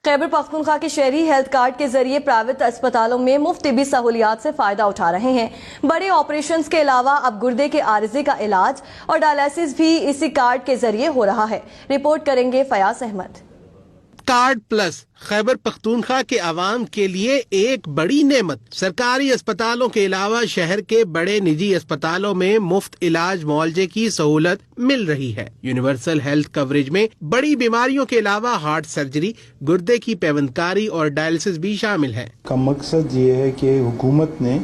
خیبرپختونخوا کے شہری health card کے ذریعے پرائیویٹ اسپتالوں میں مفت طبی سہولیات سے فائدہ اٹھا رہے ہیں۔ بڑے آپریشنز کے علاوہ اب گردے کے عارضے کا علاج اور ڈائلیسس بھی اسی کارڈ کے ذریعے ہو رہا ہے۔ رپورٹ کریں گے فیاض احمد۔ کارڈ پلس خیبر پختونخوا کے عوام کے لیے ایک بڑی نعمت۔ سرکاری اسپتالوں کے علاوہ شہر کے بڑے نجی اسپتالوں میں مفت علاج معالجے کی سہولت مل رہی ہے۔ یونیورسل ہیلتھ کوریج میں بڑی بیماریوں کے علاوہ ہارٹ سرجری، گردے کی پیوندکاری اور ڈائلسس بھی شامل ہے۔ کا مقصد یہ ہے کہ حکومت نے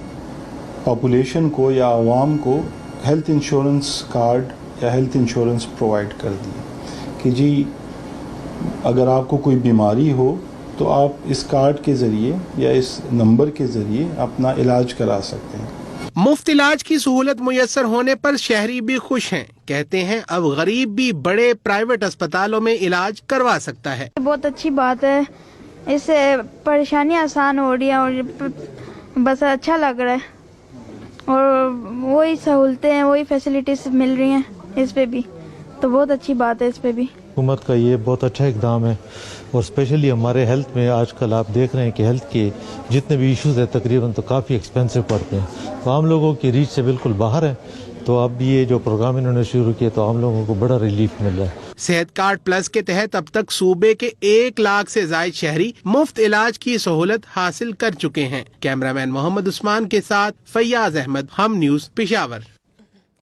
پاپولیشن کو یا عوام کو ہیلتھ انشورنس کارڈ یا ہیلتھ انشورنس پرووائڈ کر دی کہ جی اگر آپ کو کوئی بیماری ہو تو آپ اس کارڈ کے ذریعے یا اس نمبر کے ذریعے اپنا علاج کرا سکتے ہیں۔ مفت علاج کی سہولت میسر ہونے پر شہری بھی خوش ہیں۔ کہتے ہیں اب غریب بھی بڑے پرائیویٹ اسپتالوں میں علاج کروا سکتا ہے۔ بہت اچھی بات ہے، اس سے پریشانیاں آسان ہو رہی ہیں اور بس اچھا لگ رہا ہے، اور وہی سہولتیں ہیں، وہی فیسلٹیز مل رہی ہیں اس پہ بھی، تو بہت اچھی بات ہے اس پہ بھی۔ حکومت کا یہ بہت اچھا اقدام ہے، اور اسپیشلی ہمارے ہیلتھ میں آج کل آپ دیکھ رہے ہیں کہ ہیلتھ کے جتنے بھی ایشوز ہیں تقریباً تو کافی ایکسپینسو پڑتے ہیں، تو عام لوگوں کی ریچ سے بالکل باہر ہے، تو اب یہ جو پروگرام انہوں نے شروع کیا تو عام لوگوں کو بڑا ریلیف مل رہا ہے۔ صحت کارڈ پلس کے تحت اب تک صوبے کے 1 لاکھ سے زائد شہری مفت علاج کی سہولت حاصل کر چکے ہیں۔ کیمرہ مین محمد عثمان کے ساتھ فیاض احمد، ہم نیوز، پشاور۔